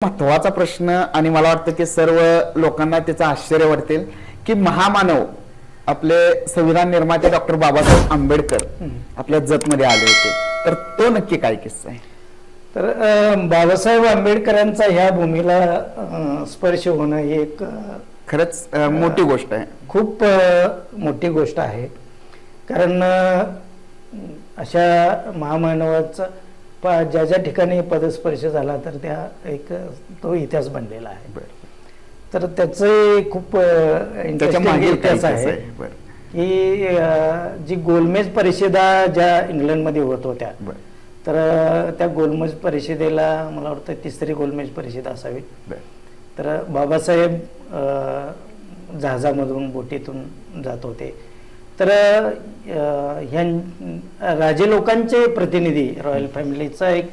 महत्वाचा प्रश्न आणि मला वाटतं की सर्व लोकांना त्याचं आश्चर्य वाटेल की महामानव आपले संविधान निर्माते डॉक्टर बाबासाहेब आंबेडकर आपल्या जतमध्ये आले होते, तर तो नक्की काय किस्सा आहे? तर बाबासाहेब आंबेडकरांचा ह्या भूमीला स्पर्श होणं ही एक खरंच मोठी गोष्ट आहे, खूप मोठी गोष्ट आहे. कारण अशा महामानवाचा ज्या ज्या ठिकाणी पदस्पर्श झाला तर त्या एक तो इतिहास बनलेला आहे. तर त्याचे खूप इतिहास आहे की जी गोलमेज परिषदा ज्या इंग्लंडमध्ये होत होत्या, तर त्या गोलमेज परिषदेला मला वाटतं तिसरी गोलमेज परिषद असावी. तर बाबासाहेब जहाजामधून बोटीतून जात होते, तर ह्या राजे लोकांचे प्रतिनिधी रॉयल फॅमिलीचा एक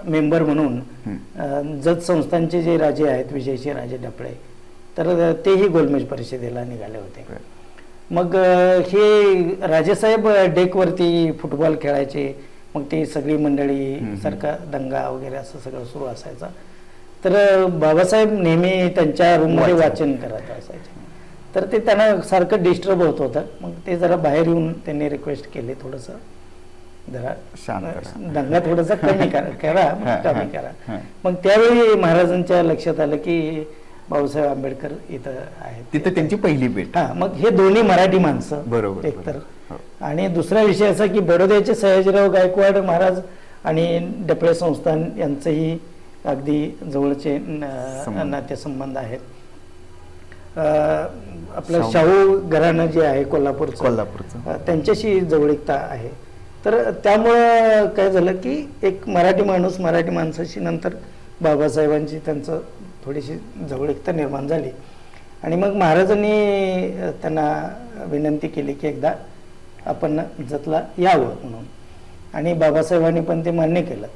मेंबर म्हणून जत संस्थांचे जे राजे आहेत, विजयसिंह राजे डफळे, तर तेही गोलमेज परिषदेला निघाले होते. मग हे राजेसाहेब डेकवरती फुटबॉल खेळायचे, मग ती सगळी मंडळी सारखा दंगा वगैरे असं सगळं सुरू असायचं. तर बाबासाहेब नेहमी त्यांच्या रूममध्ये वाचन करत असायचे, तर ते त्यांना सारखं डिस्टर्ब होत होतं. मग ते जरा बाहेर येऊन त्यांनी रिक्वेस्ट केली, थोडंसं जरा दंगा थोडासा कमी करा. मग त्यावेळी महाराजांच्या लक्षात आलं की बाबासाहेब आंबेडकर इथं आहेत, तिथे त्यांची पहिली भेट. मग हे दोन्ही मराठी माणसं बरोबर एकतर. आणि दुसरा विषय असा की बडोद्याचे सयाजीराव गायकवाड महाराज आणि डफळे संस्थान यांचंही अगदी जवळचे नातेसंबंध आहेत. आपलं शाहू घराणं जे आहे कोल्हापूरचं, त्यांच्याशी जवळीकता आहे. तर त्यामुळं काय झालं की एक मराठी माणूस मराठी माणसाशी नंतर बाबासाहेबांची त्यांचं थोडीशी जवळीकता निर्माण झाली. आणि मग महाराजांनी त्यांना विनंती केली की एकदा आपण जतला यावं म्हणून, आणि बाबासाहेबांनी पण ते मान्य केलं.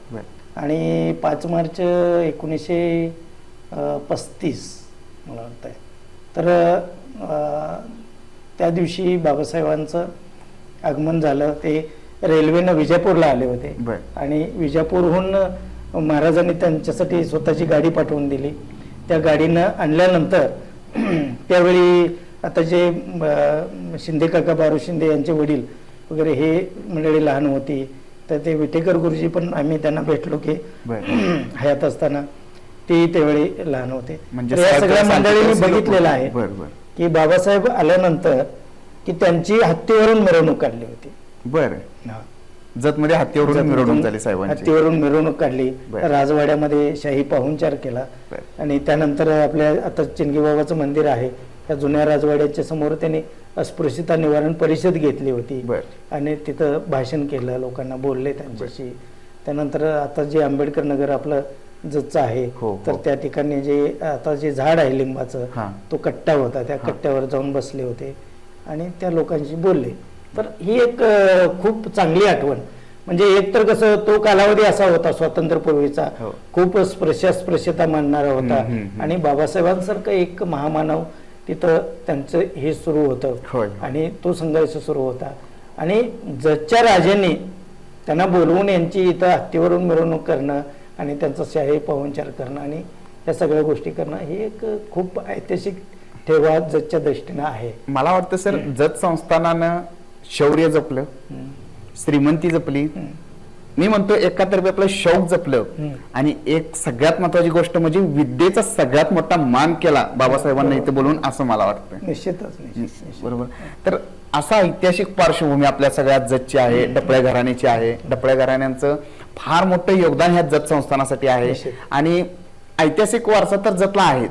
आणि 5 मार्च 1935 मला वाटतं आहे, तर त्या दिवशी बाबासाहेबांचं आगमन झालं. ते रेल्वेनं विजापूरला आले होते, आणि विजापूरहून महाराजांनी त्यांच्यासाठी स्वतःची गाडी पाठवून दिली. त्या गाडीनं आणल्यानंतर त्यावेळी आता जे शिंदे काका बारू शिंदे यांचे वडील वगैरे हे मंडळी लहान होती, तर ते विटेकर गुरुजी पण आम्ही त्यांना भेटलो की हयात असताना ते त्यावेळी लहान होते. म्हणजे या सगळ्या मंडळींनी बघितलेलं आहे की बाबासाहेब आल्यानंतर की त्यांची हत्तीवरून मिरवणूक काढली होती. बरं, जतमध्ये हत्तीवरून मिरवणूक झाली, साहेबांची हत्तीवरून मिरवणूक काढली. राजवाड्यामध्ये शाही पाहुणचार केला, आणि त्यानंतर आपल्या आता चिंगीबाबाचं मंदिर आहे त्या जुन्या राजवाड्याच्या समोर त्यांनी अस्पृश्यता निवारण परिषद घेतली होती, आणि तिथं भाषण केलं, लोकांना बोलले त्यांच्याशी. त्यानंतर आता जे आंबेडकर नगर आपलं जतचं आहे, तर त्या ठिकाणी जे आता जे झाड आहे लिंबाचं, तो कट्टा होता, त्या कट्ट्यावर जाऊन बसले होते आणि त्या लोकांशी बोलले. तर ही एक खूप चांगली आठवण. म्हणजे एक तर कसं तो कालावधी असा होता स्वातंत्र्यपूर्वीचा, खूप स्पृश्यता मानणारा होता, आणि बाबासाहेबांसारखं एक महामानव तिथं त्यांचं हे सुरू होतं, आणि तो संघर्ष सुरू होता. आणि जतच्या राजांनी त्यांना बोलवून यांची इथं हत्तीवरून मिरवणूक करणं आणि त्यांचा शाही पाहुणचार करणं आणि या सगळ्या गोष्टी करणं ही एक खूप ऐतिहासिक ठेवा जतच्या दृष्टीनं आहे. मला वाटतं सर, जत संस्थानानं शौर्य जपलं, श्रीमंती जपली, मी म्हणतो एकातर्फे आपलं शौक जपलं, आणि एक सगळ्यात महत्वाची गोष्ट म्हणजे विद्येचा सगळ्यात मोठा मान केला बाबासाहेबांना इथे बोलून, असं मला वाटतं. निश्चितच. बरोबर. तर असा ऐतिहासिक पार्श्वभूमी आपल्या सगळ्या जतची आहे, डफळे घराण्याची आहे. डफळे घराण्यांचं फार मोठं योगदान ह्या जत संस्थानासाठी आहे, आणि ऐतिहासिक वारसा तर जतला आहेच,